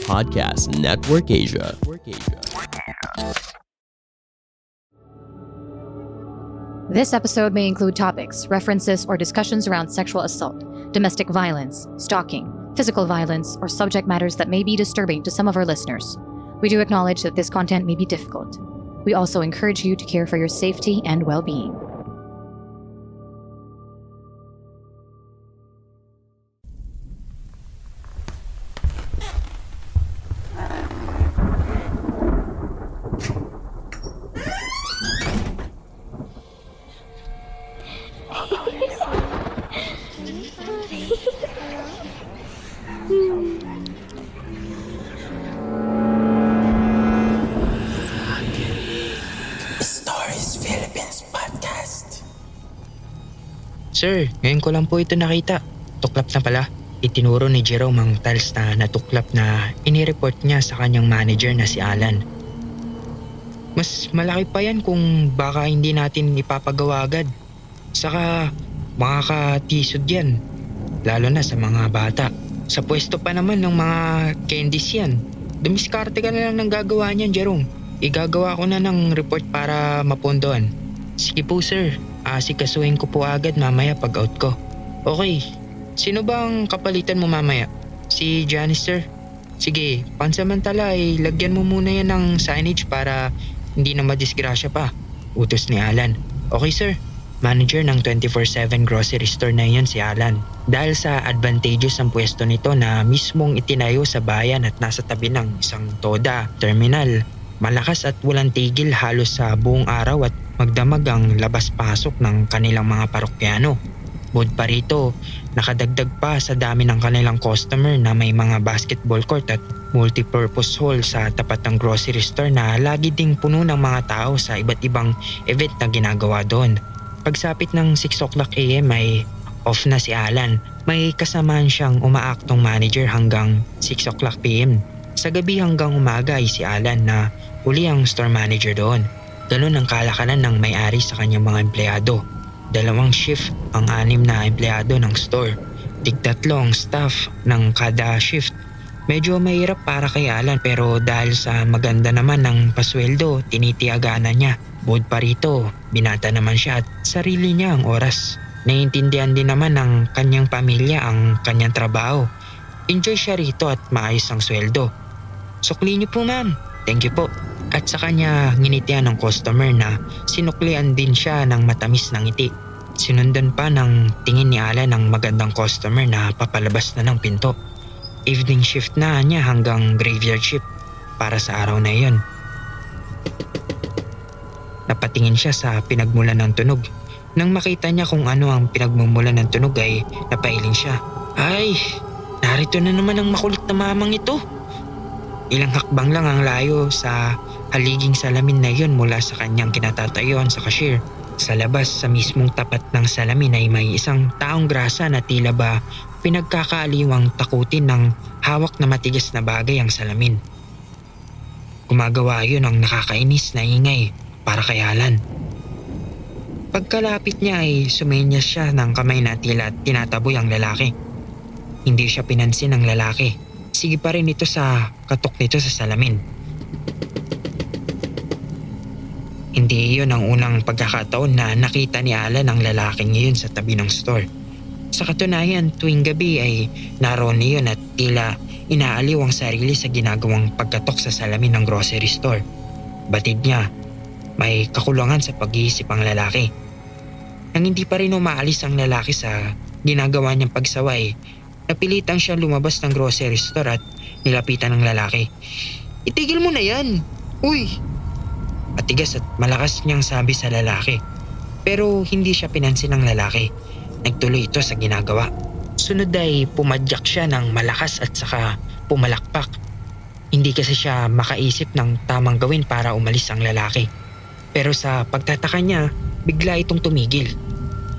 Podcast Network Asia. This episode may include topics, references, or discussions around sexual assault, domestic violence, stalking, physical violence, or subject matters that may be disturbing to some of our listeners. We do acknowledge that this content may be difficult. We also encourage you to care for your safety and well-being. Stories Philippines Podcast. Sir, ngayon ko lang po ito nakita. Tuklap na pala. Itinuro ni Jerome ang tiles na natuklap na inireport niya sa kanyang manager na si Alan. Mas malaki pa yan kung baka hindi natin ipapagawa agad. Saka makakatisod yan. Lalo na sa mga bata. Sa pwesto pa naman ng mga candies yan. Dumiskarte ka na lang ng gagawa niyan, Jerome. Igagawa ko na ng report para mapondohan. Sige po sir, asikasuhin ko po agad mamaya pag out ko. Okay, sino bang kapalitan mo mamaya? Si Janice sir? Sige, pansamantala ay lagyan mo muna yan ng signage para hindi na madisgrasya pa. Utos ni Alan. Okay sir. Manager ng 24/7 grocery store na yun si Alan. Dahil sa advantageous ang pwesto nito na mismong itinayo sa bayan at nasa tabi ng isang TODA terminal. Malakas at walang tigil halos sa buong araw at magdamag ang labas-pasok ng kanilang mga parokyano. Bukod pa rito, nakadagdag pa sa dami ng kanilang customer na may mga basketball court at multipurpose hall sa tapat ng grocery store na lagi ding puno ng mga tao sa iba't ibang event na ginagawa doon. Pagsapit ng 6 o'clock AM ay off na si Alan. May kasamaan siyang umaaktong manager hanggang 6 o'clock PM. Sa gabi hanggang umaga ay si Alan na uli ang store manager doon. Ganun ang kalakalan ng may-ari sa kanyang mga empleyado. 2 shift ang 6 na empleyado ng store. Tig-3 ang staff ng kada shift. Medyo mahirap para kay Alan pero dahil sa maganda naman ng pasweldo, tinitiaganan niya. Bukod pa rito, binata naman siya at sarili niya ang oras. Naiintindihan din naman ng kanyang pamilya ang kanyang trabaho. Enjoy siya rito at maayos ang sweldo. Sukli niyo po ma'am. Thank you po. At sa kanya nginitian ng customer na sinuklian din siya ng matamis na ngiti. Sinundan pa ng tingin ni Alan ng magandang customer na papalabas na ng pinto. Evening shift na niya hanggang graveyard shift para sa araw na iyon. Napatingin siya sa pinagmulan ng tunog. Nang makita niya kung ano ang pinagmumulan ng tunog ay napailing siya. Ay, narito na naman ang makulit na mamang ito. Ilang hakbang lang ang layo sa haliging salamin na iyon mula sa kanyang kinatatayuan sa cashier. Sa labas sa mismong tapat ng salamin ay may isang taong grasa na tila ba pinagkakaaliwang takutin ng hawak na matigas na bagay ang salamin. Gumagawa yun ng nakakainis na ingay para kay Alan. Pagkalapit niya ay sumenyas siya ng kamay na tila tinataboy ang lalaki. Hindi siya pinansin ng lalaki. Sige pa rin ito sa katok nito sa salamin. Hindi iyon ang unang pagkakataon na nakita ni Alan ang lalaking iyon sa tabi ng store. Sa katunayan, tuwing gabi ay naroon iyon at tila inaaliw ang sarili sa ginagawang pagkatok sa salamin ng grocery store. Batid niya, may kakulangan sa pag-iisip ang lalaki. Nang hindi pa rin umaalis ang lalaki sa ginagawa niyang pagsaway, napilitan siyang lumabas ng grocery store at nilapitan ng lalaki. Itigil mo na yan! Uy! Matigas at malakas niyang sabi sa lalaki. Pero hindi siya pinansin ng lalaki. Nagtuloy ito sa ginagawa. Sunod ay pumadyak siya ng malakas at saka pumalakpak. Hindi kasi siya makaisip ng tamang gawin para umalis ang lalaki. Pero sa pagtataka niya, bigla itong tumigil.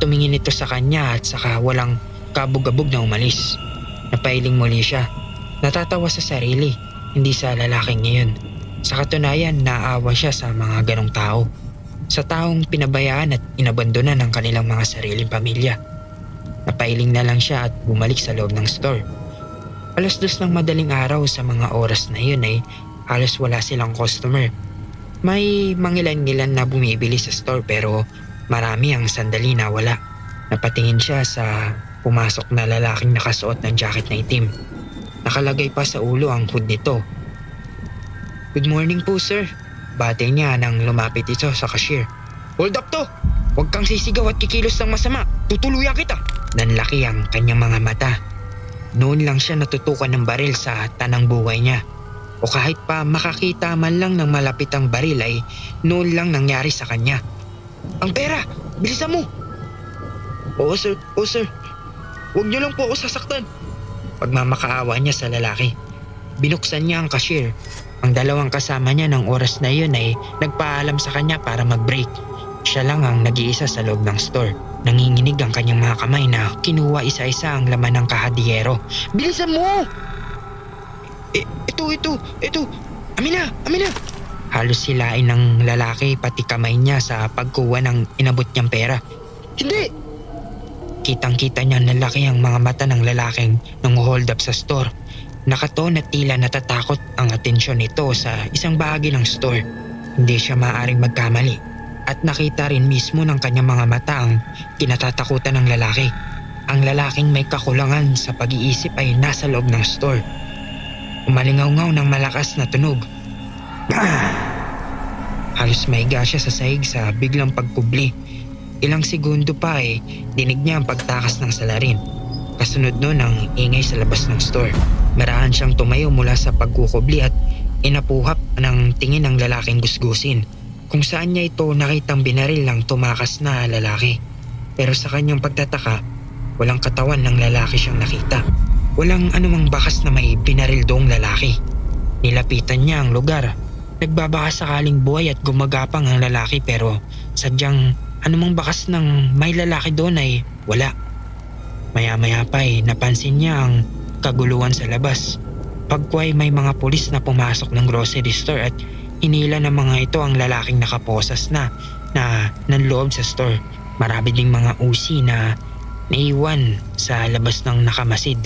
Tumingin ito sa kanya at saka walang kabog-abog na umalis. Napailing muli siya. Natatawa sa sarili, hindi sa lalaking ngayon. Sa katunayan, naawa siya sa mga ganong tao. Sa taong pinabayaan at inabandona ng kanilang mga sariling pamilya. Napailing na lang siya at bumalik sa loob ng store. 2:00 ng madaling araw sa mga oras na yun ay halos wala silang customer. May mangilan-ngilan na bumibili sa store pero marami ang sandali na wala. Napatingin siya sa pumasok na lalaking nakasuot ng jacket na itim. Nakalagay pa sa ulo ang hood nito. "Good morning po, sir." Bate niya nang lumapit ito sa cashier. "Hold up to! Huwag kang sisigaw at kikilos ng masama. Tutuluyan kita!" Nanlaki ang kanyang mga mata. Noon lang siya natutukan ng baril sa tanang buhay niya. O kahit pa makakita man lang ng malapitang baril ay noon lang nangyari sa kanya. "Ang pera! Bilisan mo!" Oo sir. Huwag niyo lang po ako sasaktan." Pagmamakaawa niya sa lalaki. Binuksan niya ang cashier. Ang dalawang kasama niya ng oras na yun ay nagpaalam sa kanya para mag-break. Siya lang ang nag-iisa sa loob ng store. Nanginginig ang kanyang mga kamay na kinuha isa-isa ang laman ng kahadiyero. "Bilisan mo! Ito! Amina! Halos silain ng lalaki pati kamay niya sa pagkuha ng inabot niyang pera. "Hindi!" Kitang-kita niya na laki ang mga mata ng lalaking nang-hold up sa store. Nakatoon at tila natatakot ang atensyon nito sa isang bahagi ng store. Hindi siya maaaring magkamali at nakita rin mismo ng kanyang mga mata ang kinatatakutan ng lalaki. Ang lalaking may kakulangan sa pag-iisip ay nasa loob ng store. Umalingaw-ngaw ng malakas na tunog. Halos maiga siya sa sahig sa biglang pagkubli. Ilang segundo pa ay dinig niya ang pagtakas ng salarin. Kasunod nun ang ingay sa labas ng store. Marahan siyang tumayo mula sa pagkukubli at inapuhap ng tingin ng lalaking gusgusin. Kung saan niya ito nakitang binaril ng tumakas na lalaki. Pero sa kanyang pagtataka, walang katawan ng lalaki siyang nakita. Walang anumang bakas na may binaril doong lalaki. Nilapitan niya ang lugar. Nagbabaka sakaling buhay at gumagapang ang lalaki pero sadyang anumang bakas ng may lalaki doon ay wala. Maya-maya pa ay napansin niya ang kaguluhan sa labas. Pagkway may mga pulis na pumasok ng grocery store at hinila ng mga ito ang lalaking nakaposas na nanloob sa store. Marami ding mga usi na naiwan sa labas ng nakamasid.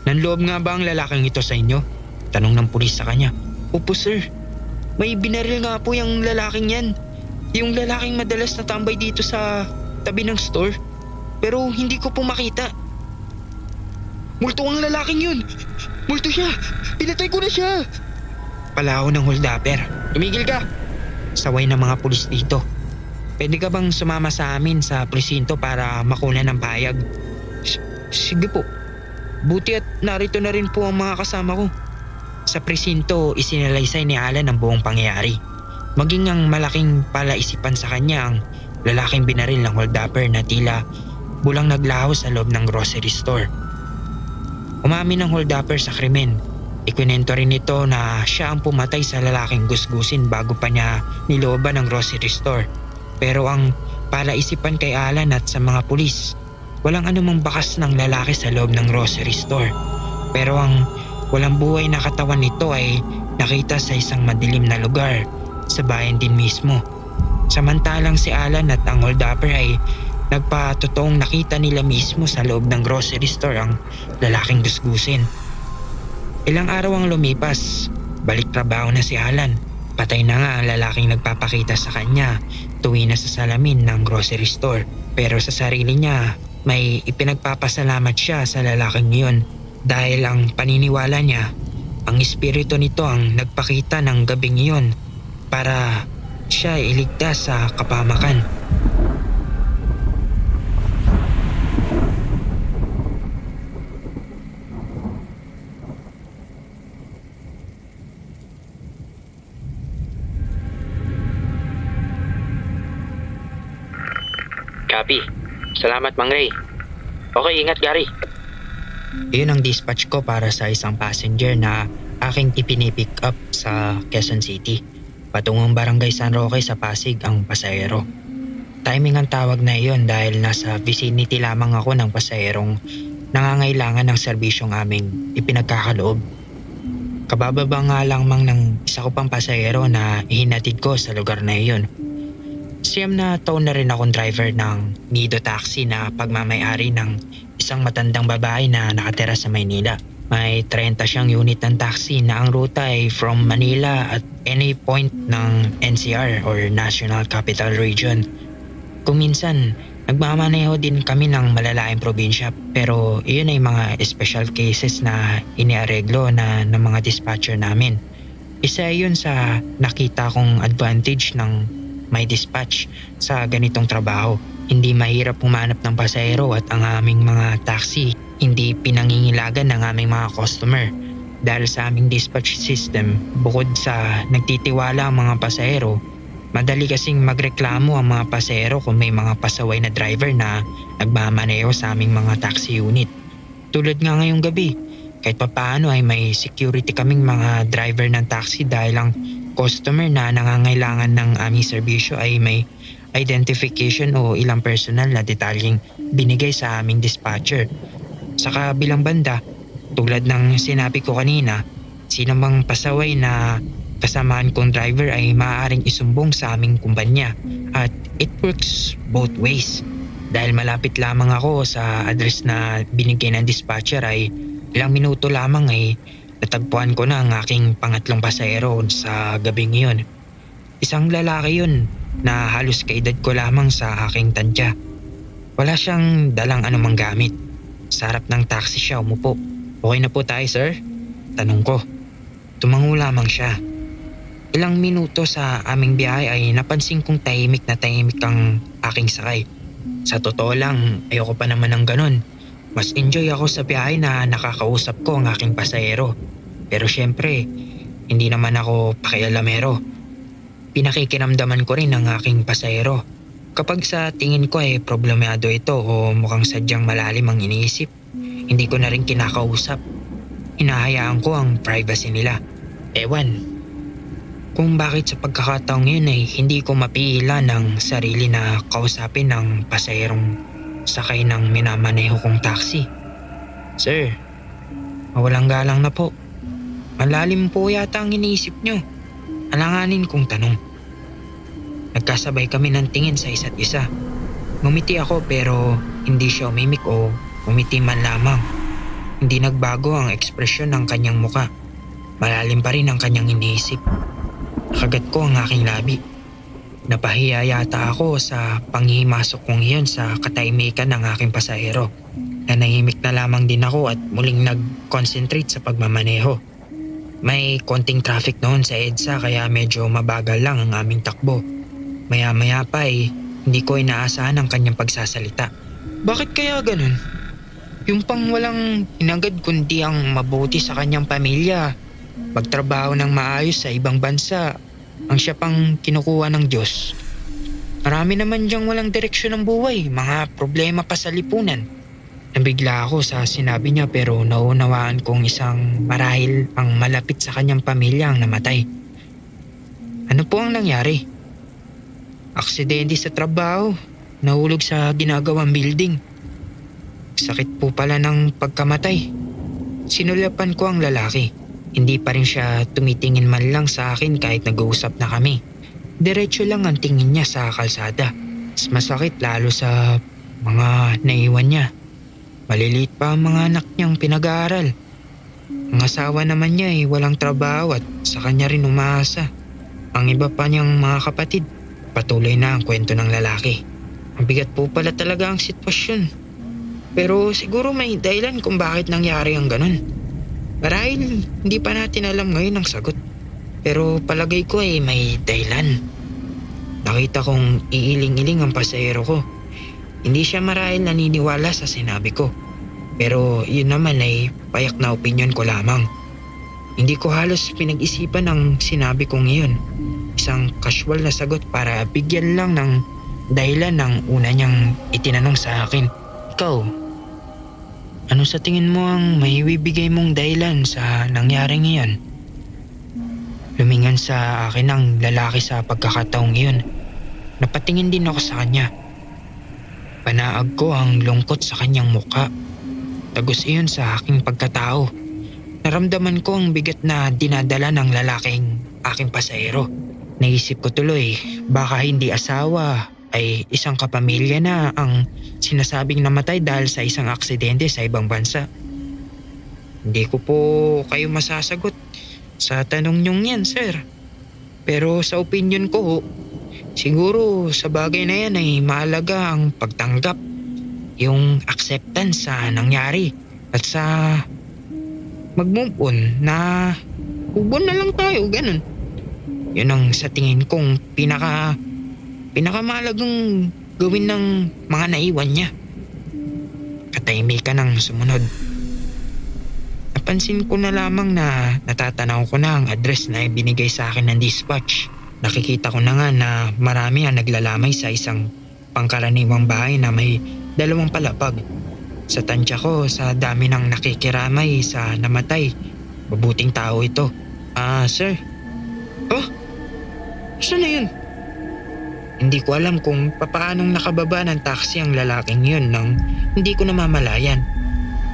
"Nanloob nga ba ang lalaking ito sa inyo?" Tanong ng pulis sa kanya. "Opo sir, may binaril nga po yung lalaking yan. Yung lalaking madalas natambay dito sa tabi ng store. Pero hindi ko po makita." "Multo ang lalaking yun! Multo siya! Pinatay ko na siya!" Palaho ng holdupper. "Tumigil ka!" Saway ng mga pulis dito. "Pwede ka bang sumama sa amin sa presinto para makunan ng payag?" Sige po. Buti at narito na rin po ang mga kasama ko." Sa presinto, isinalaysay ni Alan ang buong pangyayari. Maging ang malaking palaisipan sa kanya ang lalaking binaril ng holdupper na tila bulang naglaho sa loob ng grocery store. Umamin ang holdupper sa krimen. Ikwinento rin nito na siya ang pumatay sa lalaking gusgusin bago pa niya nilooban ng grocery store. Pero ang palaisipan kay Alan at sa mga pulis, walang anumang bakas ng lalaki sa loob ng grocery store. Pero ang walang buhay na katawan nito ay nakita sa isang madilim na lugar sa bayan din mismo. Samantalang si Alan at ang holdupper ay nagpatotoong nakita nila mismo sa loob ng grocery store ang lalaking gusgusin. Ilang araw ang lumipas, balik trabaho na si Alan. Patay na nga ang lalaking nagpapakita sa kanya tuwi na sa salamin ng grocery store. Pero sa sarili niya, may ipinagpapasalamat siya sa lalaking iyon dahil ang paniniwala niya, ang espiritu nito ang nagpakita ng gabing iyon para siya iligtas sa kapamakan. Copy. Salamat, Mang Ray. Okay, ingat, Gary. Iyon ang dispatch ko para sa isang passenger na aking ipinipick up sa Quezon City. Patungong Barangay San Roque sa Pasig ang pasahero. Timing ang tawag na iyon dahil nasa vicinity lamang ako ng pasaherong nangangailangan ng serbisyong aming ipinagkakaloob. Kabababa nga lamang ng isa ko pang pasahero na ihinatid ko sa lugar na iyon. Siyam na taon na rin akong driver ng Nido Taxi na pagmamay-ari ng isang matandang babae na nakatira sa Maynila. May 30 siyang unit ng taxi na ang ruta ay from Manila at any point ng NCR or National Capital Region. Kung minsan, nagmamaneho din kami ng malalaking probinsya pero iyon ay mga special cases na iniareglo na ng mga dispatcher namin. Isa yun sa nakita kong advantage ng may dispatch sa ganitong trabaho. Hindi mahirap humanap ng pasahero at ang aming mga taxi hindi pinangingilagan ng aming mga customer. Dahil sa aming dispatch system, bukod sa nagtitiwala ang mga pasahero, madali kasing magreklamo ang mga pasahero kung may mga pasaway na driver na nagmamaneho sa aming mga taxi unit. Tulad nga ngayong gabi, kahit papaano ay may security kaming mga driver ng taxi dahil ang customer na nangangailangan ng aming serbisyo ay may identification o ilang personal na detalyeng binigay sa aming dispatcher. Sa kabilang banda, tulad ng sinabi ko kanina, sino mang pasaway na kasamaan kong driver ay maaaring isumbong sa aming kumpanya at it works both ways. Dahil malapit lamang ako sa address na binigay ng dispatcher ay ilang minuto lamang ay natagpuan ko na ang aking pangatlong pasahero sa gabing iyon. Isang lalaki yun na halos kaedad ko lamang sa aking tandya. Wala siyang dalang anumang gamit. Sa harap ng taxi siya umupo. "Okay na po tayo, sir?" Tanong ko. Tumango lamang siya. Ilang minuto sa aming biyahe ay napansin kong tahimik na tahimik ang aking sakay. Sa totoo lang, ayoko pa naman ng ganun. Mas enjoy ako sa biyahe na nakakausap ko ang aking pasahero. Pero syempre, hindi naman ako pakialamero. Pinakikiramdaman ko rin ang aking pasahero. Kapag sa tingin ko ay problemado ito o mukhang sadyang malalim ang iniisip, hindi ko na rin kinakausap. Hinahayaan ko ang privacy nila. Ewan, kung bakit sa pagkakataong yun ay hindi ko mapiila ng sarili na kausapin ng pasaherong sakay ng minamaneho kong taxi. "Sir, mawalang galang na po. Malalim po yata ang iniisip nyo." Alanganin kong tanong. Nagkasabay kami ng tingin sa isa't isa. Ngumiti ako pero hindi siya umimik o umiti man lamang. Hindi nagbago ang ekspresyon ng kanyang muka. Malalim pa rin ang kanyang iniisip. Nakagat ko ang aking labi. Napahiya yata ako sa panghihimasok kong iyon sa katahimikan ng aking pasahero. Nanahimik na lamang din ako at muling nag-concentrate sa pagmamaneho. May konting traffic noon sa EDSA kaya medyo mabagal lang ang aming takbo. Maya-maya pa hindi ko inaasahan ang kanyang pagsasalita. "Bakit kaya ganun? Yung pang walang inagad kundi ang mabuti sa kanyang pamilya. Magtrabaho ng maayos sa ibang bansa ang siya pang kinukuha ng Diyos. Marami naman diyang walang direksyon ng buhay, mga problema pa sa lipunan." Nabigla ako sa sinabi niya pero naunawaan kong isang marahil ang malapit sa kanyang pamilya ang namatay. "Ano po ang nangyari?" "Aksidente sa trabaho, nahulog sa ginagawang building. Sakit po pala ng pagkamatay." Sinulapan ko ang lalaki. Hindi pa rin siya tumitingin man lang sa akin kahit nag-uusap na kami. Diretso lang ang tingin niya sa kalsada. Mas masakit lalo sa mga naiwan niya. Maliliit pa ang mga anak niyang pinag-aaral. Ang asawa naman niya ay walang trabaho at sa kanya rin umaasa. Ang iba pa niyang mga kapatid. Patuloy na ang kwento ng lalaki. Ang bigat po pala talaga ang sitwasyon. Pero siguro may dahilan kung bakit nangyari ang ganun. Marahil hindi pa natin alam ngayon ang sagot. Pero palagay ko ay may dahilan. Nakita kong iiling-iling ang pasahero ko. Hindi siya marahil naniniwala sa sinabi ko. Pero yun naman ay payak na opinyon ko lamang. Hindi ko halos pinag-isipan ang sinabi ko ngayon. Isang casual na sagot para bigyan lang ng dahilan ng una niyang itinanong sa akin. "Ikaw, ano sa tingin mo ang maibibigay mong dahilan sa nangyaring iyon?" Lumingon sa akin ang lalaki sa pagkakataong iyon. Napatingin din ako sa kanya. Panaag ko ang lungkot sa kanyang muka. Tagos iyon sa aking pagkatao. Naramdaman ko ang bigat na dinadala ng lalaking aking pasahero. Naisip ko tuloy, baka hindi asawa ay isang kapamilya na ang sinasabing namatay dahil sa isang aksidente sa ibang bansa. Hindi ko po kayo masasagot sa tanong niyong yan, sir. Pero sa opinion ko ho, siguro sa bagay na yan ay mahalaga ang pagtanggap, yung acceptance sa nangyari at sa mag-move on na move on na lang tayo, ganun. Yun ang sa tingin kong pinakamahalagang gawin ng mga naiwan niya. Katahimikan ang sumunod. Napansin ko na lamang na natatanaw ko na ang address na ibinigay sa akin ng dispatch. Nakikita ko na nga na marami ang naglalamay sa isang pangkaraniwang bahay na may 2 palapag. Sa tansya ko, sa dami ng nakikiramay sa namatay, mabuting tao ito. Sir? Oh? Saan na yun? Hindi ko alam kung papaanong nakababa ng taxi ang lalaking yun nang hindi ko namamalayan.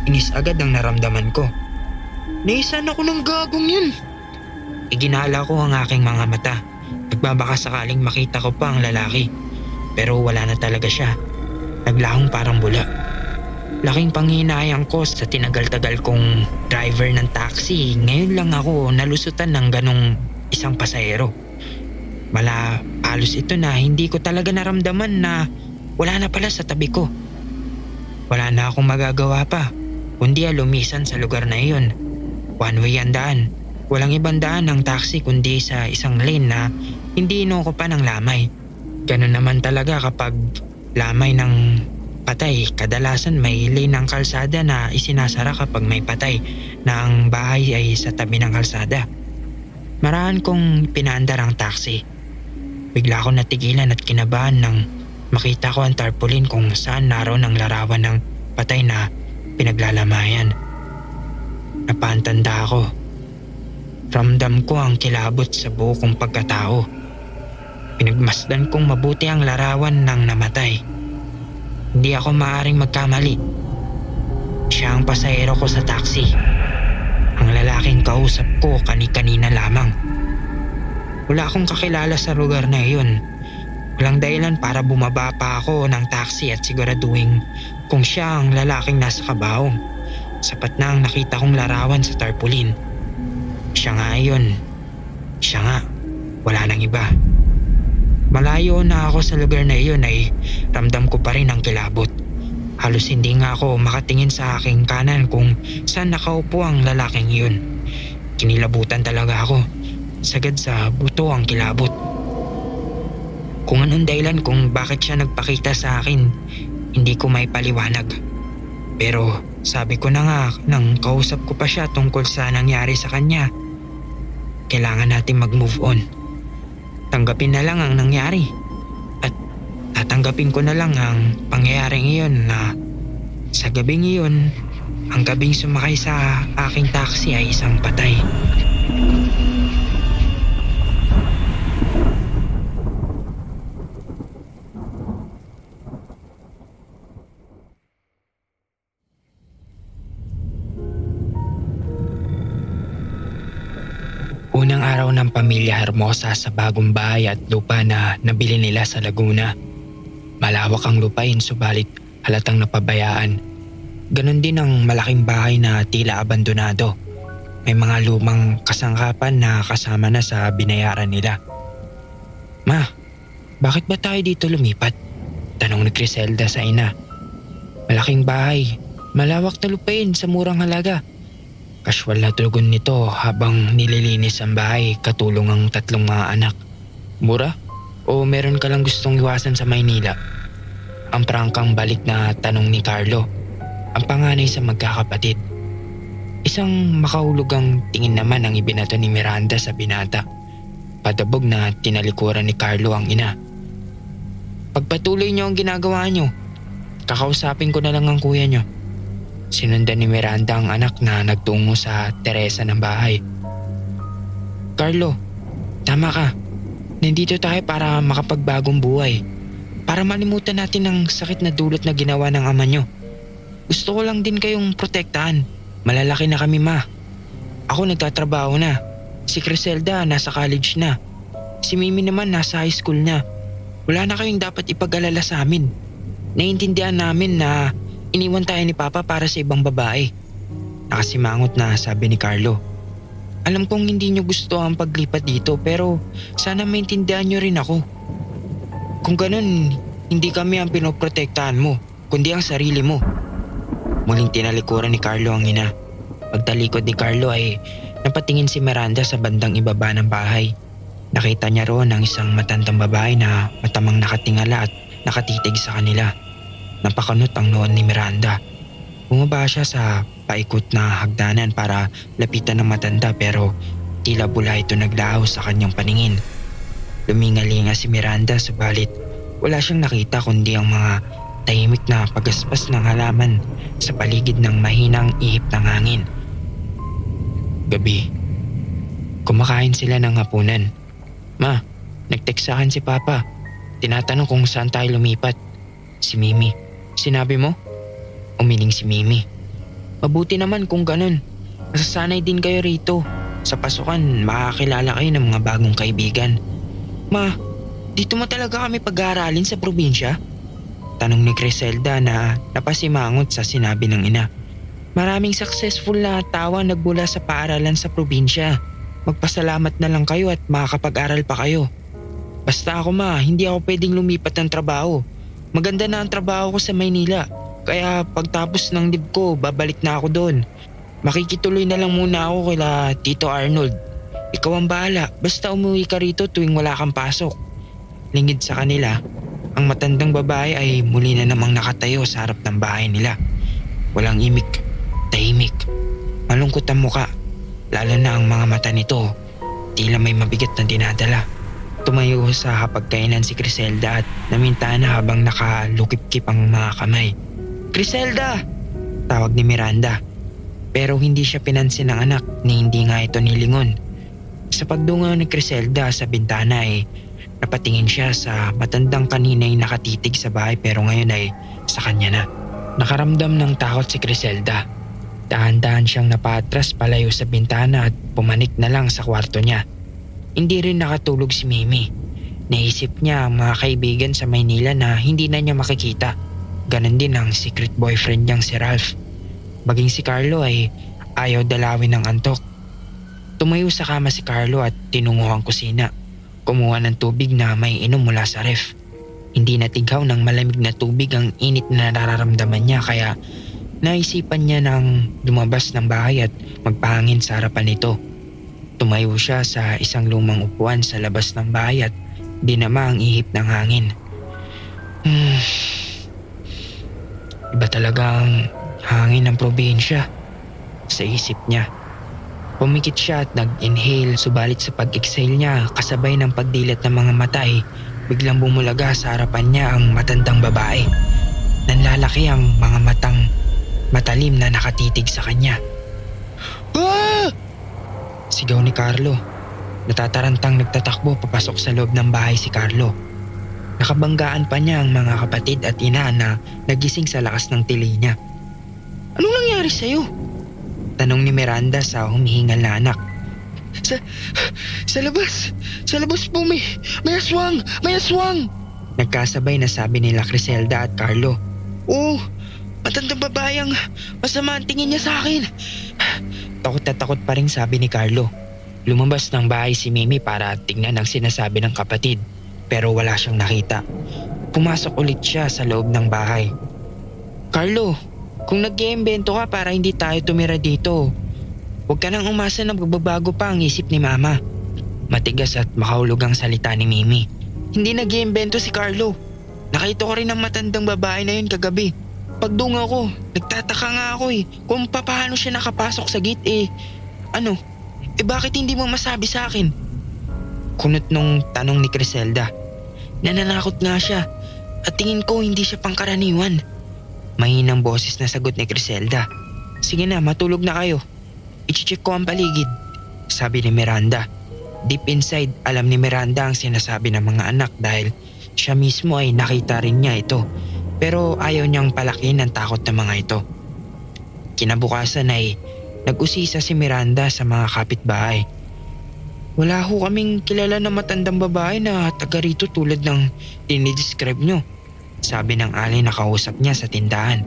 Inis agad ang naramdaman ko. Naisan ako ng gagong yun. Iginala ko ang aking mga mata. Nagbabaka sakaling makita ko pa ang lalaki. Pero wala na talaga siya. Naglahong parang bula. Laking panghinayang ko sa tinagal-tagal kong driver ng taxi. Ngayon lang ako nalusutan ng ganong isang pasahero. Halos ito na hindi ko talaga naramdaman na wala na pala sa tabi ko. Wala na akong magagawa pa kundi lumisan sa lugar na iyon. One way ang daan. Walang ibang daan ng taxi kundi sa isang lane na hindi inuuko pa ng lamay. Ganun naman talaga kapag lamay ng patay. Kadalasan may lane ng kalsada na isinasara kapag may patay na ang bahay ay sa tabi ng kalsada. Marahan kong pinaandar ang taxi. Bigla ako natigilan at kinabahan nang makita ko ang tarpaulin kung saan naroon ang larawan ng patay na pinaglalamayan. Napantanda ako. Ramdam ko ang kilabot sa buo kong pagkatao. Pinagmasdan kong mabuti ang larawan ng namatay. Hindi ako maaaring magkamali. Siya ang pasahero ko sa taxi. Ang lalaking kausap ko kani-kanina lamang. Wala akong kakilala sa lugar na iyon. Walang dahilan para bumaba pa ako ng taxi at siguraduhin kung siya ang lalaking nasa kabaong. Sapat na ang nakita kong larawan sa tarpaulin. Siya nga iyon. Siya nga. Wala nang iba. Malayo na ako sa lugar na iyon ay ramdam ko pa rin ang kilabot. Halos hindi nga ako makatingin sa aking kanan kung saan nakaupo ang lalaking iyon. Kinilabutan talaga ako. Sagad sa buto ang kilabot. Kung anong dahilan kung bakit siya nagpakita sa akin, hindi ko may paliwanag. Pero sabi ko na nga nang kausap ko pa siya tungkol sa nangyari sa kanya, kailangan natin mag-move on. Tanggapin na lang ang nangyari. At tatanggapin ko na lang ang pangyayaring iyon na sa gabing iyon, ang gabing sumakay sa aking taxi ay isang patay. Unang araw ng pamilya Hermosa sa bagong bahay at lupa na nabili nila sa Laguna. Malawak ang lupain subalit halatang napabayaan. Ganon din ang malaking bahay na tila abandonado. May mga lumang kasangkapan na kasama na sa binayaran nila. Ma, bakit ba tayo dito lumipat? Tanong ni Criselda sa ina. Malaking bahay, malawak na lupain sa murang halaga. Kasywal na tugon nito habang nililinis ang bahay katulong ang 3 mga anak. Mura? O meron ka lang gustong iwasan sa Maynila? Ang prangkang balik na tanong ni Carlo, ang panganay sa magkakapatid. Isang makahulugang tingin naman ang ibinato ni Miranda sa binata. Padabog na tinalikuran ni Carlo ang ina. Pagpatuloy niyo ang ginagawa niyo. Kakausapin ko na lang ang kuya niyo. Sinundan ni Miranda ang anak na nagtungo sa teresa ng bahay. Carlo, tama ka. Nandito tayo para makapagbagong buhay. Para malimutan natin ang sakit na dulot na ginawa ng ama nyo. Gusto ko lang din kayong protektahan. Malalaki na kami, ma. Ako nagtatrabaho na. Si Criselda nasa college na. Si Mimi naman nasa high school na. Wala na kayong dapat ipag-alala sa amin. Naiintindihan namin na iniwan tayo ni Papa para sa ibang babae. Nakasimangot na sabi ni Carlo. Alam kong hindi niyo gusto ang paglipat dito pero sana maintindihan niyo rin ako. Kung ganun, hindi kami ang pinoprotektahan mo, kundi ang sarili mo. Muling tinalikuran ni Carlo ang ina. Pagtalikod ni Carlo ay napatingin si Miranda sa bandang ibaba ng bahay. Nakita niya roon ang isang matandang babae na matamang nakatingala at nakatitig sa kanila. Napakanot ang noon ni Miranda. Bumaba siya sa paikot na hagdanan para lapitan ng matanda pero tila bula ito naglaho sa kanyang paningin. Lumingalinga si Miranda subalit wala siyang nakita kundi ang mga tahimik na pagaspas ng halaman sa paligid ng mahinang ihip ng hangin. Gabi. Kumakain sila ng hapunan. Ma, nag-text sa akin si Papa. Tinatanong kung saan tayo lumipat. Si Mimi. Sinabi mo? Umiling si Mimi. Mabuti naman kung ganun. Masasanay din kayo rito. Sa pasukan, makakilala kayo ng mga bagong kaibigan. Ma, dito mo talaga kami pag-aaralin sa probinsya? Tanong ni Criselda na napasimangot sa sinabi ng ina. Maraming successful na tawa nagbula sa paaralan sa probinsya. Magpasalamat na lang kayo at makakapag-aral pa kayo. Basta ako ma, hindi ako pwedeng lumipat ng trabaho. Maganda na ang trabaho ko sa Maynila. Kaya pagtapos ng lib ko, babalik na ako doon. Makikituloy na lang muna ako kila Tito Arnold. Ikaw ang bahala, basta umuwi ka rito tuwing wala kang pasok. Lingid sa kanila, ang matandang babae ay muli na namang nakatayo sa harap ng bahay nila. Walang imik, tahimik, malungkot ang muka. Lalo na ang mga mata nito, tila may mabigat na dinadala. Tumayo sa hapagkainan si Criselda at naminta na habang nakalukip-kip ang mga kamay. Criselda! Tawag ni Miranda. Pero hindi siya pinansin ng anak ni hindi nga ito nilingon. Sa pagdungaw ni Criselda sa bintana ay napatingin siya sa matandang kanina'y nakatitig sa bahay pero ngayon ay sa kanya na. Nakaramdam ng takot si Criselda. Dahan-dahan siyang napatras palayo sa bintana at pumanik na lang sa kwarto niya. Hindi rin nakatulog si Mimi. Naisip niya ang mga kaibigan sa Maynila na hindi na niya makikita. Ganon din ang secret boyfriend niyang si Ralph. Maging si Carlo ay ayaw dalawin ng antok. Tumayo sa kama si Carlo at tinungo ang kusina. Kumuha ng tubig na may inom mula sa ref. Hindi natighaw ng malamig na tubig ang init na nararamdaman niya kaya naisipan niya nang lumabas ng bahay at magpahangin sa harapan nito. Tumayo siya sa isang lumang upuan sa labas ng bahay at dinama ang ihip ng hangin. Iba talaga ang hangin ng probinsya, sa isip niya. Pumikit siya at nag-inhale subalit sa pag-exhale niya kasabay ng pagdilat ng mga mata ay biglang bumulaga sa harapan niya ang matandang babae. Nanlalaki ang mga matang matalim na nakatitig sa kanya. Ah! Sigaw ni Carlo. Natatarantang nagtatakbo papasok sa loob ng bahay si Carlo. Nakabanggaan pa niya ang mga kapatid at ina na nagising sa lakas ng tili niya. Anong nangyari sa'yo? Tanong ni Miranda sa humihingal na anak. Sa labas po may aswang! May aswang! Nagkasabay na sabi nila Criselda at Carlo. Oo, matandang babayang masama ang tingin niya sa akin. Takot na takot pa rin sabi ni Carlo. Lumabas ng bahay si Mimi para tingnan ang sinasabi ng kapatid pero wala siyang nakita. Pumasok ulit siya sa loob ng bahay. Carlo, kung nag-iimbento ka para hindi tayo tumira dito, huwag ka nang umasa na magbabago pa ang isip ni Mama. Matigas at makahulog ang salita ni Mimi. Hindi nag-iimbento si Carlo. Nakita ko rin ang matandang babae na yun kagabi. Pagdunga ko, nagtataka nga ako kung paano siya nakapasok sa gate bakit hindi mo masabi sa akin? Kunot nung tanong ni Criselda. Nananakot nga siya at tingin ko hindi siya pangkaraniwan. Mahinang boses na sagot ni Criselda. Sige na, matulog na kayo. I-check ko ang paligid, sabi ni Miranda. Deep inside, alam ni Miranda ang sinasabi ng mga anak dahil siya mismo ay nakita rin niya ito. Pero ayaw niyang palakin ang takot ng mga ito. Kinabukasan ay nag-usisa si Miranda sa mga kapitbahay. Wala ho kaming kilala na matandang babae na taga rito tulad ng dinidescribe nyo, sabi ng alay na kausap niya sa tindahan.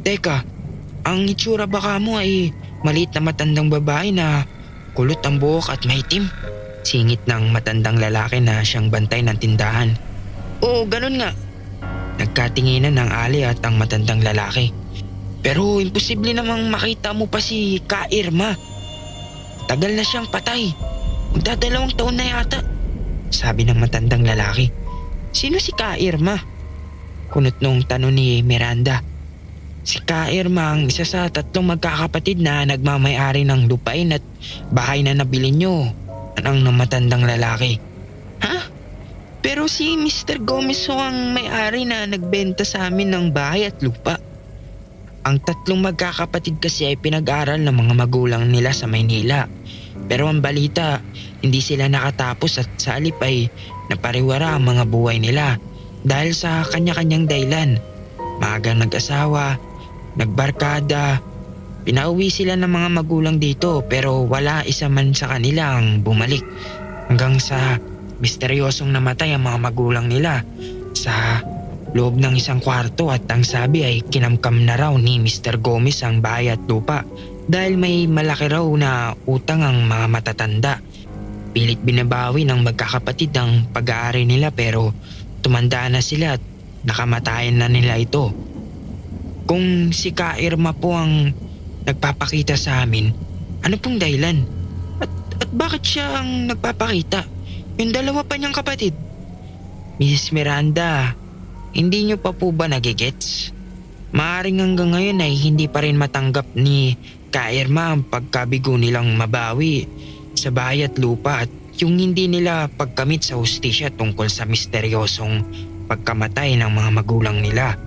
Teka, Ang itsura baka mo ay maliit na matandang babae na kulot ang buhok at maitim. Singit ng matandang lalaki na siyang bantay ng tindahan. Oo, ganun nga. Nagkatinginan ng Ali at ang matandang lalaki. Pero imposible namang makita mo pa si Ka Irma. Tagal na siyang patay. Magdadalawang taon na yata. Sabi ng matandang lalaki. Sino si Ka Irma? Kunot nung tanong ni Miranda. Si Ka Irma ang isa sa 3 magkakapatid na nagmamay-ari ng lupain at bahay na nabili nyo. Ang matandang lalaki. Ha? Pero si Mr. Gomez ho ang may-ari na nagbenta sa amin ng bahay at lupa. Ang 3 magkakapatid kasi ay pinag-aral ng mga magulang nila sa Maynila. Pero ang balita, hindi sila nakatapos at sa halip ay napariwara ang mga buhay nila dahil sa kanya-kanyang dahilan. Maagang nag-asawa, nagbarkada, pinauwi sila ng mga magulang dito pero wala isa man sa kanila ang bumalik. Hanggang sa misteryosong namatay ang mga magulang nila sa loob ng isang kwarto at ang sabi ay kinamkam na raw ni Mr. Gomez ang bahay at lupa dahil may malaki raw na utang ang mga matatanda. Pilit binabawi ng magkakapatid ang pag-aari nila pero tumanda na sila at nakamatayan na nila ito. Kung si Ka Irma po ang nagpapakita sa amin, ano pong dahilan? At bakit siya ang nagpapakita? Yung 2 pa niyang kapatid. Mrs. Miranda, hindi niyo pa po ba nagigets? Maaring hanggang ngayon ay hindi pa rin matanggap ni Ka Irma ang pagkabigo nilang mabawi sa bahay at lupa at yung hindi nila pagkamit sa hustisya tungkol sa misteryosong pagkamatay ng mga magulang nila.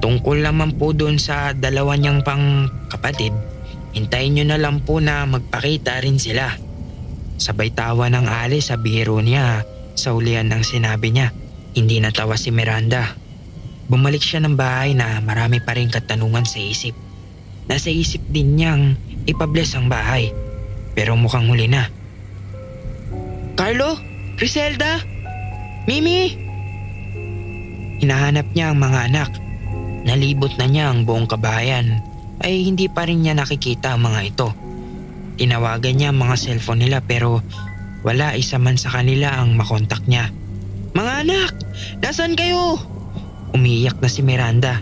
Tungkol naman po doon sa 2 niyang pang kapatid, hintayin niyo na lang po na magpakita rin sila. Sabay tawa ng Ali sa biro niya sa ulian ng sinabi niya. Hindi natawa si Miranda. Bumalik siya ng bahay na marami pa rin katanungan sa isip. Nasa isip din niyang ipabless ang bahay. Pero mukhang huli na. Carlo? Griselda? Mimi? Hinahanap niya ang mga anak. Nalibot na niya ang buong kabahayan ay hindi pa rin niya nakikita ang mga ito. Tinawagan niya ang mga cellphone nila pero wala isa man sa kanila ang makontak niya. Mga anak, nasaan kayo? Umiiyak na si Miranda.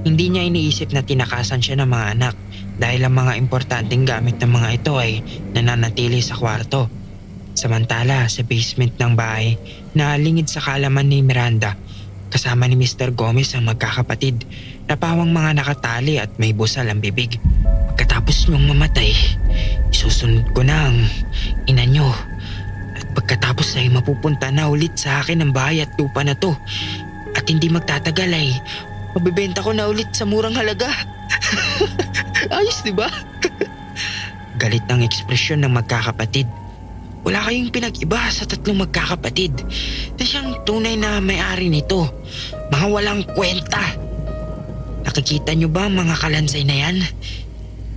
Hindi niya iniisip na tinakasan siya ng mga anak dahil ang mga importanteng gamit ng mga ito ay nananatili sa kwarto. Samantala sa basement ng bahay na lingid sa kalaman ni Miranda, kasama ni Mr. Gomez ang magkakapatid na pawang mga nakatali at may busal ang bibig. Pagkatapos niyong mamatay, isusunod ko na ang ina niyo. At pagkatapos ay mapupunta na ulit sa akin ang bahay at lupa na to. At hindi magtatagal ay mabibenta ko na ulit sa murang halaga. Ayos, di ba? Galit ang ekspresyon ng magkakapatid. Wala kayong pinag-iba sa 3 magkakapatid na siyang tunay na may-ari nito. Mga walang kwenta. Nakikita niyo ba mga kalansay na yan?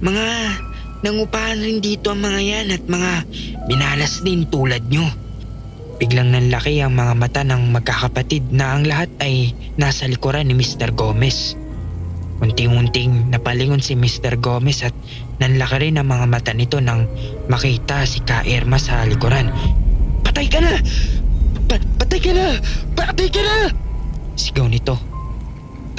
Mga nangupahan rin dito ang mga yan at mga minalas din tulad niyo. Biglang nanlaki ang mga mata ng magkakapatid na ang lahat ay nasa likuran ni Mr. Gomez. Unting-unting napalingon si Mr. Gomez at nanlaki rin ang mga mata nito nang makita si Ka Irma sa likuran. Patay ka na! Patay ka na! Patay ka na! Sigaw nito.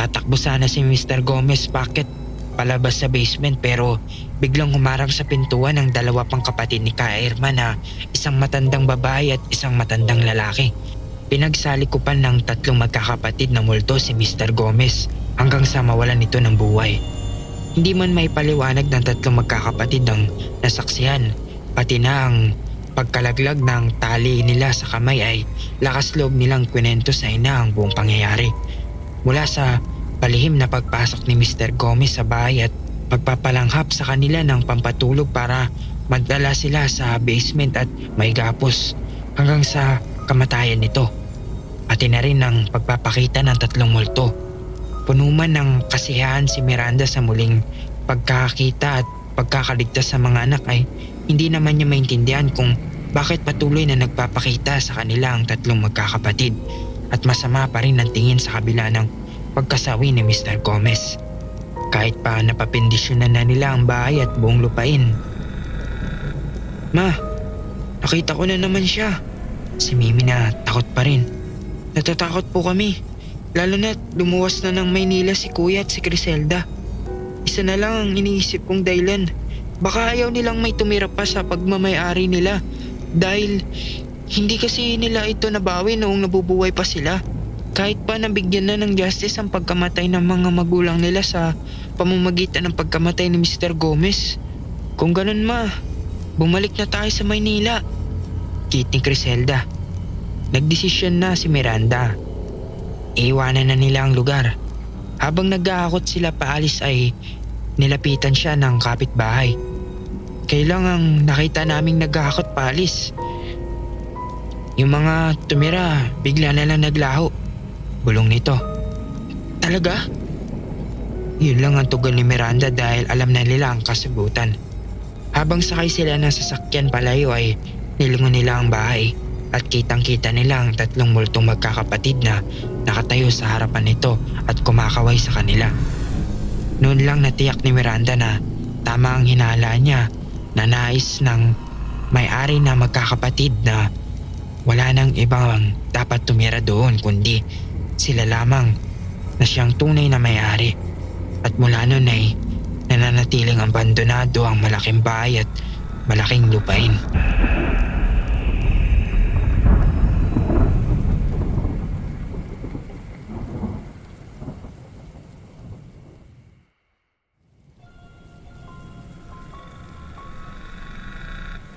Tatakbo sana si Mr. Gomez bakit palabas sa basement pero biglang humarang sa pintuan ang 2 pang kapatid ni Ka Irma na isang matandang babae at isang matandang lalaki. Pinagsalikupan ng 3 magkakapatid na multo si Mr. Gomez hanggang sa mawalan ito ng buhay. Hindi man may paliwanag ng 3 magkakapatid ang nasaksihan, pati na ang pagkalaglag ng tali nila sa kamay ay lakas loob nilang kwento sa ina ang buong pangyayari. Mula sa palihim na pagpasok ni Mr. Gomez sa bahay at pagpapalanghap sa kanila ng pampatulog para magdala sila sa basement at may gapos hanggang sa kamatayan nito. Pati na rin ang pagpapakita ng 3 multo. Puno man ng kasiyahan si Miranda sa muling pagkakita at pagkakaligtas sa mga anak ay hindi naman niya maintindihan kung bakit patuloy na nagpapakita sa kanila ang 3 magkakapatid at masama pa rin ang tingin sa kabila ng pagkasawi ni Mr. Gomez. kahit pa napapendisyonan na nila ang bahay at buong lupain. Ma, nakita ko na naman siya. Si Mimi na takot pa rin. Natatakot po kami. Lalo na lumuwas na ng Maynila si Kuya at si Criselda. Isa na lang ang iniisip kong dahilan. Baka ayaw nilang may tumira pa sa pagmamay-ari nila. Dahil hindi kasi nila ito nabawi noong nabubuhay pa sila. Kahit pa nabigyan na ng justice ang pagkamatay ng mga magulang nila sa pamamagitan ng pagkamatay ni Mr. Gomez. Kung ganun ma, bumalik na tayo sa Maynila. Kit ni Criselda. Nagdesisyon na si Miranda. Iiwanan na nila ang lugar. Habang nag-aakot sila paalis ay nilapitan siya ng kapitbahay. Kailangang nakita naming nag-aakot paalis. Yung mga tumira bigla na lang naglaho. Bulong nito. Talaga? Yun lang ang tugon ni Miranda dahil alam na nila ang kasagutan. Habang sakay sila ng sasakyan palayo ay nilingon nila ang bahay at kitang-kita nila ang 3 multong magkakapatid na nakatayo sa harapan nito at kumakaway sa kanila. Noon lang natiyak ni Miranda na tama ang hinala niya na nais ng may-ari na magkakapatid na wala nang ibang dapat tumira doon kundi sila lamang na siyang tunay na may-ari. At mula noon ay nananatiling abandonado ang malaking bahay at malaking lupain.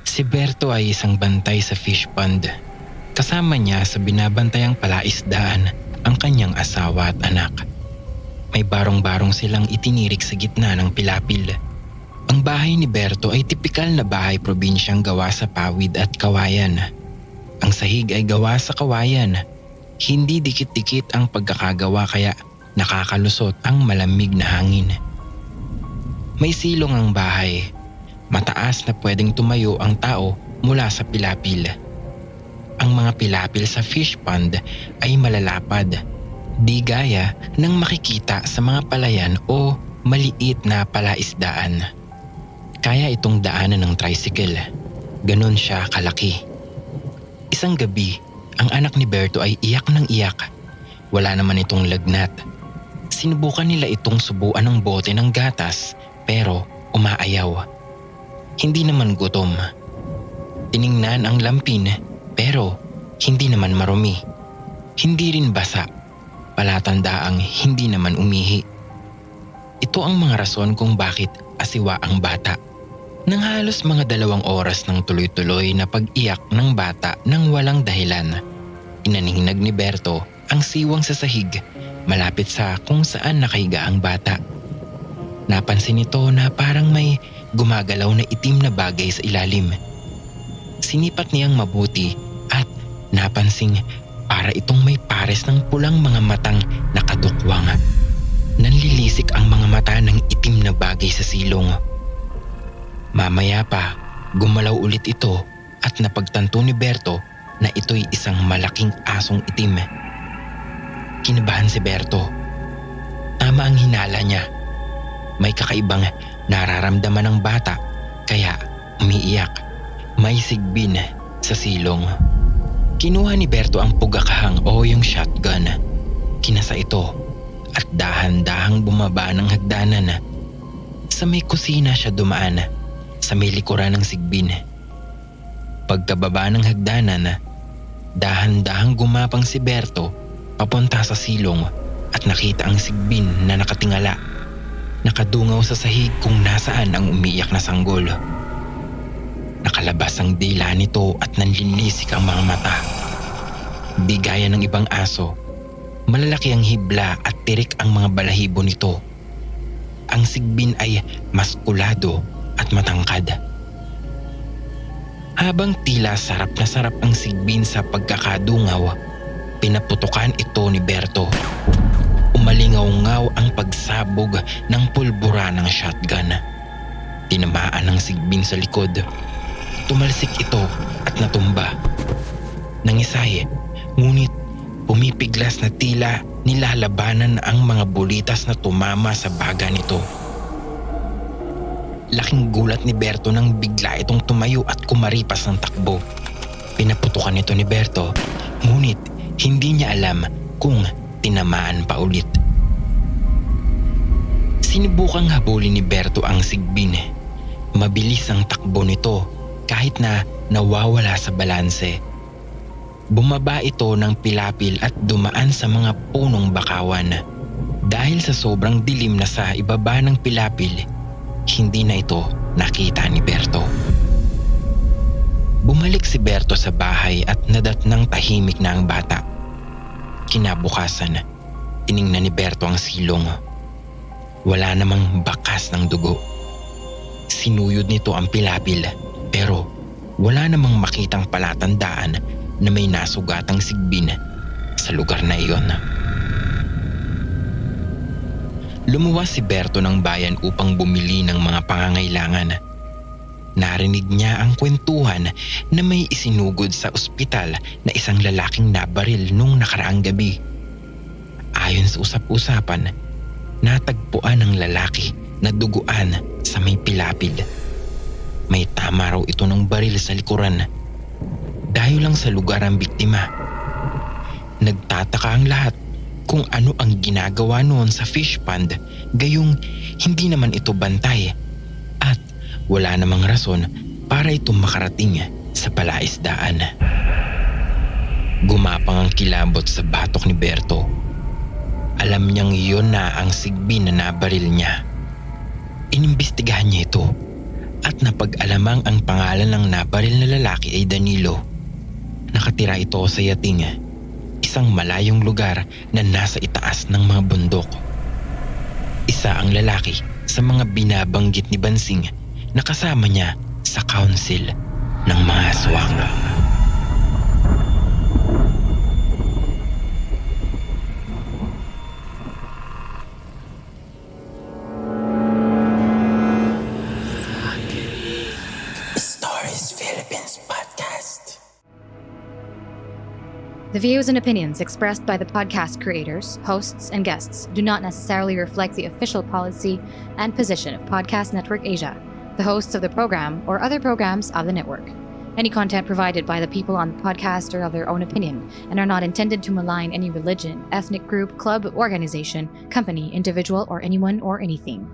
Si Berto ay isang bantay sa fish pond. Kasama niya sa binabantayang palaisdaan ang kanyang asawa at anak. May barong-barong silang itinirik sa gitna ng pilapil. Ang bahay ni Berto ay tipikal na bahay probinsyang gawa sa pawid at kawayan. Ang sahig ay gawa sa kawayan. Hindi dikit-dikit ang pagkakagawa kaya nakakalusot ang malamig na hangin. May silong ang bahay. Mataas na pwedeng tumayo ang tao mula sa pilapil. Ang mga pilapil sa fish pond ay malalapad, di gaya ng makikita sa mga palayan o maliit na palaisdaan. Kaya itong daanan ng tricycle. Ganon siya kalaki. Isang gabi, ang anak ni Berto ay iyak ng iyak. Wala naman itong lagnat. Sinubukan nila itong subuan ng bote ng gatas pero umaayaw. Hindi naman gutom. Tiningnan ang lampin pero hindi naman marumi. Hindi rin basa. Palatandaang hindi naman umihi. Ito ang mga rason kung bakit asiwa ang bata. Nang halos mga 2 oras ng tuloy-tuloy na pag-iyak ng bata nang walang dahilan, inaningnag ni Berto ang siwang sa sahig malapit sa kung saan nakahiga ang bata. Napansin nito na parang may gumagalaw na itim na bagay sa ilalim. Sinipat niyang mabuti at napansing para itong may pares ng pulang mga matang nakadukwang. Nanlilisik ang mga mata ng itim na bagay sa silong. Mamaya pa, gumalaw ulit ito at napagtanto ni Berto na ito'y isang malaking asong itim. Kinabahan si Berto. Tama ang hinala niya. May kakaibang nararamdaman ng bata kaya umiiyak. May sigbin sa silong. Kinuha ni Berto ang pugakahang o yung shotgun. Kinasa ito at dahan-dahang bumaba ng hagdanan. Sa may kusina siya dumaan sa may likuran ng sigbin. Pagkababa ng hagdanan, dahan-dahang gumapang si Berto papunta sa silong at nakita ang sigbin na nakatingala. Nakadungaw sa sahig kung nasaan ang umiiyak na sanggol. Nakalabas ang dila nito at nanlilisik ang mga mata. Di gaya ng ibang aso, malalaki ang hibla at tirik ang mga balahibo nito. Ang sigbin ay maskulado at matangkad. Habang tila sarap na sarap ang sigbin sa pagkakadungaw, pinaputukan ito ni Berto. Umalingaw-ngaw ang pagsabog ng pulbura ng shotgun. Tinamaan ng sigbin sa likod. Tumalsik ito at natumba. Nangisay, ngunit pumipiglas na tila nilalabanan ang mga bulitas na tumama sa baga nito. Laking gulat ni Berto nang bigla itong tumayo at kumaripas ng takbo. Pinaputukan ito ni Berto, ngunit hindi niya alam kung tinamaan pa ulit. Sinubukang habulin ni Berto ang sigbin. Mabilis ang takbo nito kahit na nawawala sa balanse. Bumaba ito ng pilapil at dumaan sa mga punong bakawan. Dahil sa sobrang dilim na sa ibaba ng pilapil, hindi na ito nakita ni Berto. Bumalik si Berto sa bahay at nadatnang tahimik na ang bata. Kinabukasan, tiningnan ni Berto ang silong. Wala namang bakas ng dugo. Sinuyod nito ang pilapil pero wala namang makitang palatandaan na may nasugatang sigbin sa lugar na iyon. Lumuwas si Berto ng bayan upang bumili ng mga pangangailangan. Narinig niya ang kwentuhan na may isinugod sa ospital na isang lalaking nabaril nung nakaraang gabi. Ayon sa usap-usapan, natagpuan ng lalaki na duguan sa may pilapil. May tama raw ito ng baril sa likuran. Dayo lang sa lugar ang biktima. Nagtataka ang lahat kung ano ang ginagawa noon sa fish pond, gayong hindi naman ito bantay at wala namang rason para ito makarating sa palaisdaan. Gumapang ang kilabot sa batok ni Berto. Alam niyang iyon na ang sigbin na nabaril niya. Inimbestigahan niya ito at napag-alamang ang pangalan ng nabaril na lalaki ay Danilo. Nakatira ito sa Yating, isang malayong lugar na nasa itaas ng mga bundok. Isa ang lalaki sa mga binabanggit ni Bansing na kasama niya sa council ng mga aswang. Stories Philippines Podcast. The views and opinions expressed by the podcast creators, hosts, and guests do not necessarily reflect the official policy and position of Podcast Network Asia, the hosts of the program, or other programs of the network. Any content provided by the people on the podcast are of their own opinion and are not intended to malign any religion, ethnic group, club, organization, company, individual, or anyone or anything.